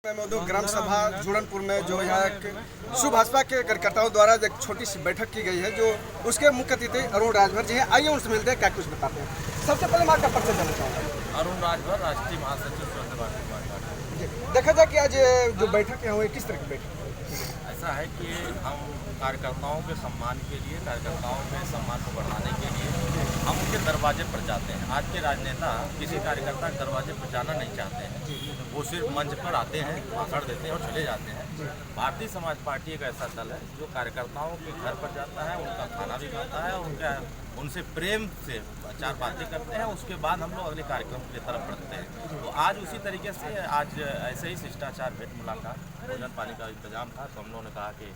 मैं मौजूद ग्राम सभा जुड़नपुर में जो यहाँ एक भाजपा के कार्यकर्ताओं द्वारा एक छोटी सी बैठक की गई है, जो उसके मुख्य अतिथि अरुण राजभर जी हैं। आइए उनसे मिलते हैं, क्या कुछ बताते हैं। सबसे पहले मैं आपका परिचय जानना चाहूँगा। अरुण राजभर, राष्ट्रीय महासचिव स्वतंत्र पार्टी। देखा जाए कि आज जो बैठक है वो किस तरह की बैठक है? ऐसा है कि हम कार्यकर्ताओं के सम्मान के लिए, कार्यकर्ताओं के सम्मान को बढ़ाने के लिए हम उनके दरवाजे पर जाते हैं। आज के राजनेता किसी कार्यकर्ता के दरवाजे पर जाना नहीं चाहते हैं, वो सिर्फ मंच पर आते हैं, भाषण देते हैं और चले जाते हैं। भारतीय समाज पार्टी एक ऐसा दल है जो कार्यकर्ताओं के घर पर जाता है, उनका खाना भी खाता है और उनसे प्रेम से चार बातें करते हैं। उसके बाद हम लोग अगले कार्यक्रम की तरफ बढ़ते हैं। तो आज उसी तरीके से आज ऐसे ही शिष्टाचार भेंट मुलाकात भोजन पानी का इंतजाम था, तो हम लोगों ने कहा कि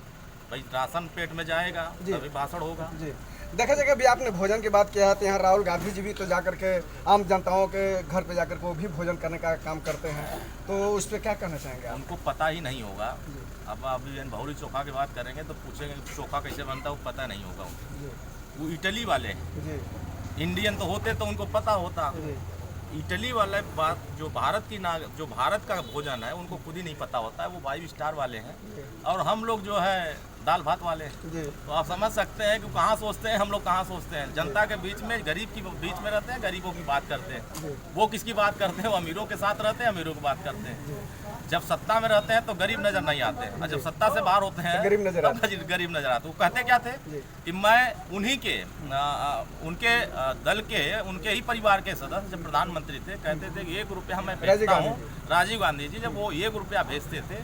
भाई राशन पेट में जाएगा तभी भाषण होगा। जी, देखा जाएगा अभी आपने भोजन की बात किया है, तो यहाँ राहुल गांधी जी भी तो जाकर के आम जनताओं के घर पे जाकर के वो भी भोजन करने का काम करते हैं, तो उस पर क्या कहना चाहेंगे? उनको पता ही नहीं होगा। अब अभी भौरी चोखा की बात करेंगे तो पूछेंगे चोखा कैसे बनता है, वो पता नहीं होगा। वो इटली वाले हैं, इंडियन तो होते तो उनको पता होता। इटली वाले बात जो भारत का भोजन है उनको खुद ही नहीं पता होता है। वो 5 स्टार वाले हैं और हम लोग जो है दाल भात वाले हैं। तो आप समझ सकते हैं कि कहाँ सोचते हैं, हम लोग कहाँ सोचते हैं। जनता के बीच में, गरीब की बीच में रहते हैं, गरीबों की बात करते हैं। वो किसकी बात करते हैं? वो अमीरों के साथ रहते हैं, अमीरों की बात करते हैं। जब सत्ता में रहते हैं तो गरीब नजर नहीं आते, और जब सत्ता से बाहर होते हैं गरीब नजर आते। वो कहते क्या थे कि मैं उन्हीं के उनके दल के, उनके ही परिवार के सदस्य जब प्रधानमंत्री थे, कहते थे कि 1 रुपया मैं भेजता हूँ। राजीव गांधी जी जब वो 1 रुपया भेजते थे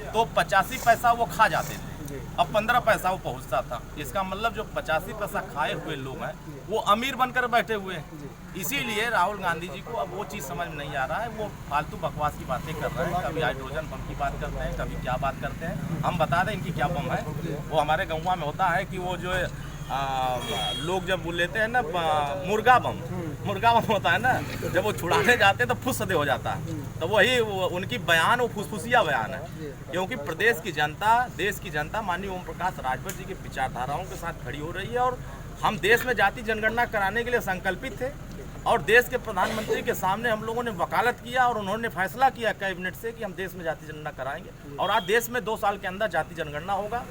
तो 85 पैसा वो खा जाते थे, अब 15 पैसा वो पहुंचता था। इसका मतलब जो 85 पैसा खाए हुए लोग हैं वो अमीर बनकर बैठे हुए हैं। इसीलिए राहुल गांधी जी को अब वो चीज़ समझ में नहीं आ रहा है। वो फालतू बकवास की बातें कर रहे हैं, कभी हाइड्रोजन बम की बात करते हैं, कभी क्या बात करते हैं। हम बता दें इनकी क्या बम है। वो हमारे गाँव में होता है कि वो जो लोग जब लेते हैं ना मुर्गा बम होता है ना, जब वो छुड़ाने जाते हैं तो फुसदे हो जाता है। तो वही उनकी बयान वो फुसफुसिया बयान है, क्योंकि प्रदेश की जनता, देश की जनता माननीय ओम प्रकाश राजभर जी की विचारधाराओं के साथ खड़ी हो रही है। और हम देश में जाति जनगणना कराने के लिए संकल्पित थे और देश के प्रधानमंत्री के सामने हम लोगों ने वकालत किया और उन्होंने फैसला किया कैबिनेट से कि हम देश में जाति जनगणना कराएंगे। और आज देश में 2 साल के अंदर जाति जनगणना होगा।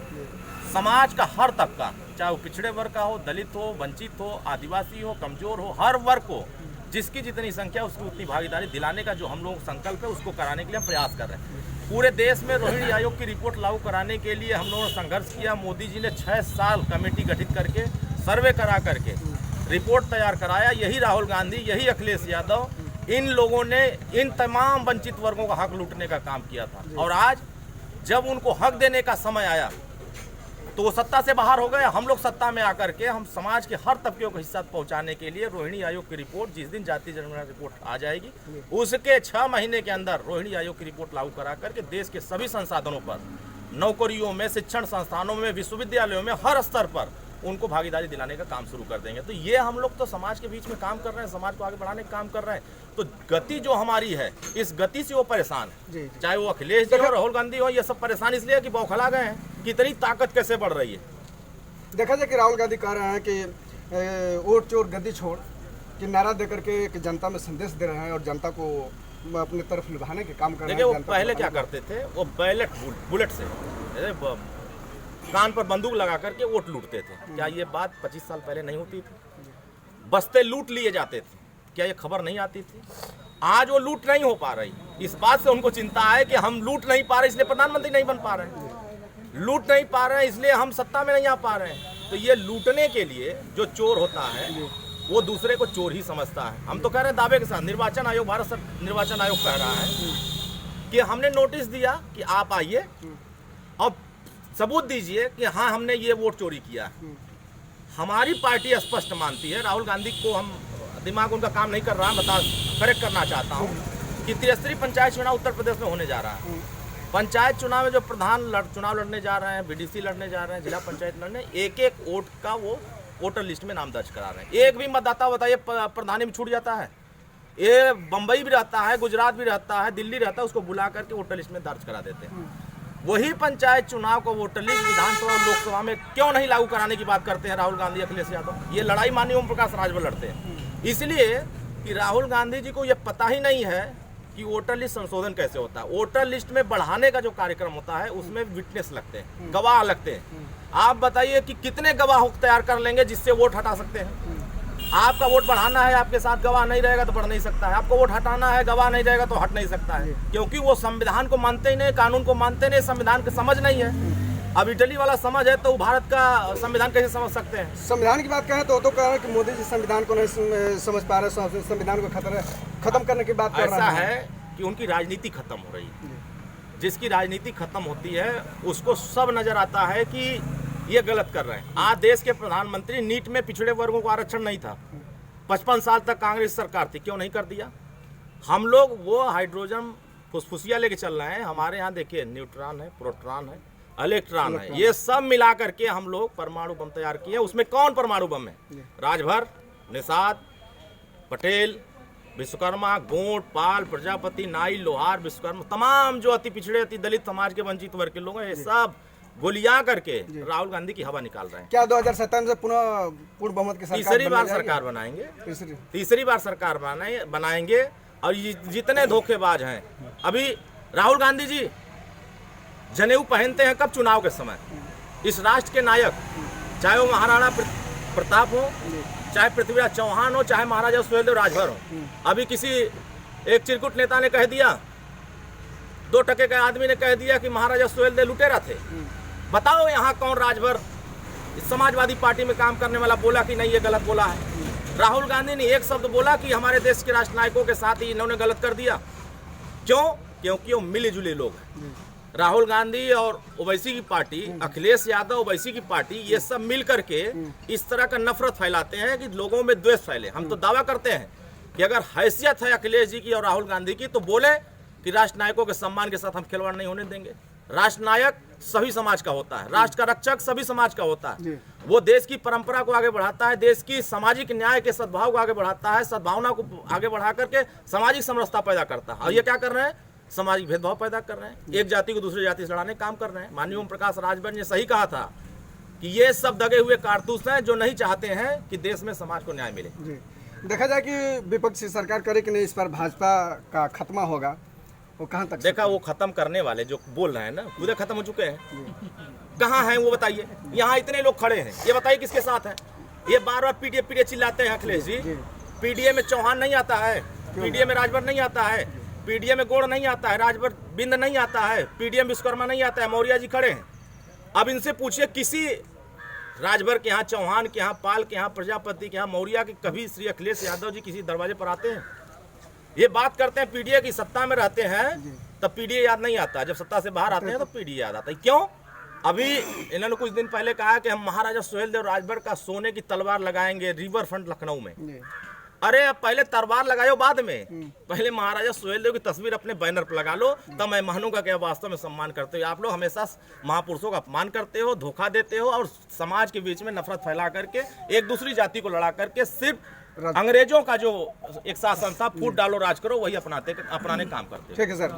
समाज का हर तबका, चाहे वो पिछड़े वर्ग का हो, दलित हो, वंचित हो, आदिवासी हो, कमजोर हो, हर वर्ग को जिसकी जितनी संख्या उसकी उतनी भागीदारी दिलाने का जो हम लोग संकल्प है उसको कराने के लिए हम प्रयास कर रहे हैं। पूरे देश में रोहिणी आयोग की रिपोर्ट लागू कराने के लिए हम लोगों ने संघर्ष किया। मोदी जी ने 6 साल कमेटी गठित करके, सर्वे करा करके रिपोर्ट तैयार कराया। यही राहुल गांधी, यही अखिलेश यादव, इन लोगों ने इन तमाम वंचित वर्गों का हक लूटने का काम किया था। और आज जब उनको हक देने का समय आया तो वो सत्ता से बाहर हो गए। हम लोग सत्ता में आकर के हम समाज के हर तबके को हिस्सा पहुंचाने के लिए रोहिणी आयोग की रिपोर्ट, जिस दिन जाति जनगणना रिपोर्ट आ जाएगी उसके 6 महीने के अंदर रोहिणी आयोग की रिपोर्ट लागू करा करके देश के सभी संसाधनों पर, नौकरियों में, शिक्षण संस्थानों में, विश्वविद्यालयों में, हर स्तर पर उनको भागीदारी दिलाने का काम शुरू कर देंगे। तो ये हम लोग तो समाज के बीच में काम कर रहे हैं, समाज को आगे बढ़ाने का काम कर रहे हैं। तो गति जो हमारी है, इस गति से वो परेशान है। चाहे वो अखिलेश जी हो, राहुल गांधी हो, ये सब परेशान इसलिए कि बौखला गए हैं कि इतनी ताकत कैसे बढ़ रही है। देखा जाए कि राहुल गांधी कह रहे हैं कि वोट चोर गद्दी छोड़ कि नारा देकर के एक जनता में संदेश दे रहे हैं और जनता को अपनी तरफ लुभाने के काम कर रहे हैं। देखिए वो पहले क्या करते थे, वो बैलेट बुलेट से कान पर बंदूक लगा करके वोट लूटते थे। क्या ये बात 25 साल पहले नहीं होती थी? बस्ते लूट लिए जाते थे, क्या ये खबर नहीं आती थी? आज वो लूट नहीं हो पा रही, इस बात से उनको चिंता है कि हम लूट नहीं पा रहे इसलिए प्रधानमंत्री नहीं बन पा रहे हैं, लूट नहीं पा रहे हैं इसलिए हम सत्ता में नहीं आ पा रहे हैं। तो ये लूटने के लिए जो चोर होता है वो दूसरे को चोर ही समझता है। हम तो कह रहे हैं दावे के साथ, निर्वाचन आयोग, भारत निर्वाचन आयोग कह रहा है कि हमने नोटिस दिया कि आप आइए और सबूत दीजिए कि हाँ हमने ये वोट चोरी किया। हमारी पार्टी स्पष्ट मानती है, राहुल गांधी को हम दिमाग उनका काम नहीं कर रहा है, करेक्ट करना चाहता हूँ कि त्रिस्तरीय पंचायत चुनाव उत्तर प्रदेश में होने जा रहा है। पंचायत चुनाव में जो प्रधान चुनाव लड़ने जा रहे हैं, बीडीसी लड़ने जा रहे हैं, जिला पंचायत लड़ने, एक वोट का वो वोटर लिस्ट में नाम दर्ज करा रहे हैं। एक भी मतदाता बताइए प्रधानी में छूट जाता है। ये बम्बई भी रहता है, गुजरात भी रहता है, दिल्ली रहता है, उसको बुला करके वोटर लिस्ट में दर्ज करा देते हैं। वही पंचायत चुनाव को वोटर लिस्ट विधानसभा और लोकसभा में क्यों नहीं लागू कराने की बात करते हैं राहुल गांधी, अखिलेश यादव? ये लड़ाई माननीय ओम प्रकाश राजभर लड़ते हैं, इसलिए कि राहुल गांधी जी को ये पता ही नहीं है कि वोटर लिस्ट संशोधन कैसे होता है। वोटर लिस्ट में बढ़ाने का जो कार्यक्रम होता है उसमें विटनेस लगते हैं, गवाह लगते हैं। आप बताइए कि कितने गवाह तैयार कर लेंगे जिससे वोट हटा सकते हैं। आपका वोट बढ़ाना है, आपके साथ गवाह नहीं रहेगा तो बढ़ नहीं सकता है। आपको वोट हटाना है, गवाह नहीं रहेगा तो हट नहीं सकता है, क्योंकि वो संविधान को मानते ही नहीं, कानून को मानते नहीं, संविधान की समझ नहीं है। अब इटली वाला समझ है तो भारत का संविधान कैसे समझ सकते हैं। संविधान की बात कहें तो कह रहे हैं कि मोदी जी संविधान को नहीं समझ पा रहे, संविधान को खत्म करने की बात कर रहे हैं। ऐसा है कि उनकी राजनीति खत्म हो रही है। जिसकी राजनीति खत्म होती है उसको सब नजर आता है कि ये गलत कर रहे हैं। आज देश के प्रधानमंत्री नीट में पिछड़े वर्गों को आरक्षण नहीं था, 55 साल तक कांग्रेस सरकार थी, क्यों नहीं कर दिया। हम लोग वो हाइड्रोजन फुसफुसिया लेके चल रहे हैं। हमारे यहाँ देखिए न्यूट्रॉन है, प्रोटॉन है, इलेक्ट्रॉन है, ये सब मिला करके हम लोग परमाणु बम तैयार किए। उसमें कौन परमाणु बम है? राजभर, निषाद, पटेल, विश्वकर्मा, गोंड, पाल, प्रजापति, नाई, लोहार, विश्वकर्मा, तमाम जो अति पिछड़े अति दलित समाज के वंचित वर्ग के लोग हैं, ये सब गोलियां करके राहुल गांधी की हवा निकाल रहे हैं। क्या 2027 से पुनः पूर्ण बहुमत की तीसरी बार सरकार बनाएंगे, तीसरी बार सरकार बनाएंगे। और जितने धोखेबाज हैं, अभी राहुल गांधी जी जनेऊ पहनते हैं कब? चुनाव के समय। इस राष्ट्र के नायक, चाहे वो महाराणा प्रताप हो, चाहे पृथ्वीराज चौहान हो, चाहे महाराजा सुहेलदेव राजभर हो। अभी किसी एक चिरकुट नेता ने कह दिया, 2 टके के आदमी ने कह दिया कि महाराजा सुहेलदेव लुटेरा थे। बताओ यहाँ कौन राजभर समाजवादी पार्टी में काम करने वाला बोला कि नहीं ये गलत बोला है? राहुल गांधी ने एक शब्द बोला कि हमारे देश के राष्ट्र नायकों के साथ ही इन्होंने गलत कर दिया। क्यों? क्योंकि वो मिले जुले लोग हैं। राहुल गांधी और ओवैसी की पार्टी, अखिलेश यादव, ओवैसी की पार्टी, ये सब मिल करके इस तरह का नफरत फैलाते हैं कि लोगों में द्वेष फैले। हम तो दावा करते हैं कि अगर हैसियत है अखिलेश जी की और राहुल गांधी की तो बोले कि राष्ट्र नायकों के सम्मान के साथ हम खिलवाड़ नहीं होने देंगे। राष्ट्र नायक सभी समाज का होता है, राष्ट्र का रक्षक सभी समाज का होता है। वो देश की परंपरा को आगे बढ़ाता है, देश की सामाजिक न्याय के सद्भाव को आगे बढ़ाता है, सद्भावना को आगे बढ़ा करके सामाजिक समरसता पैदा करता है। और ये क्या कर रहे हैं? सामाजिक भेदभाव पैदा कर रहे हैं, एक जाति को दूसरी जाति से लड़ाने काम कर रहे हैं। माननीय ओम प्रकाश राजभर ने सही कहा था कि ये सब दगे हुए कारतूस हैं जो नहीं चाहते हैं कि देश में समाज को न्याय मिले। देखा जाए कि विपक्षी सरकार करे कि नहीं, इस पर भाजपा का खत्मा होगा, वो कहाँ तक? देखा, वो खत्म करने वाले जो बोल रहे हैं ना, पूरे खत्म हो चुके हैं। कहाँ हैं वो बताइए? यहाँ इतने लोग खड़े हैं, ये बताइए किसके साथ हैं? ये बार बार पीडीए चिल्लाते हैं अखिलेश जी। पीडीए में चौहान नहीं आता है, पीडीए में राजभर नहीं आता है, पीडीए में गोड़ नहीं आता है, राजभर बिंद नहीं आता है, पीडीए में विश्वकर्मा नहीं आता है, मौर्य जी खड़े हैं। अब इनसे पूछिए किसी राजभर के यहाँ, चौहान के यहाँ, पाल के यहाँ, प्रजापति के यहाँ, मौर्य के कभी श्री अखिलेश यादव जी किसी दरवाजे पर आते हैं? ये बात करते हैं पीडीए की सत्ता में रहते हैं तब पीडीए याद नहीं आता, जब सत्ता से बाहर आते हैं तो पीडीए याद आता है। क्यों? अभी इन्होंने कुछ दिन पहले कहा कि हम महाराजा सुहेलदेव राजभर का सोने की तलवार लगाएंगे रिवर फ्रंट लखनऊ में। अरे अब पहले तलवार लगाओ, बाद में पहले महाराजा सुहेलदेव की तस्वीर अपने बैनर पर लगा लो, तब मैं मानूंगा कि वास्तव में सम्मान करते हो। आप लोग हमेशा महापुरुषों का अपमान करते हो, धोखा देते हो और समाज के बीच में नफरत फैला करके एक दूसरी जाति को लड़ा करके सिर्फ अंग्रेजों का जो एक शासन था, फूट डालो राज करो, वही अपनाने काम करते हो। ठीक है सर।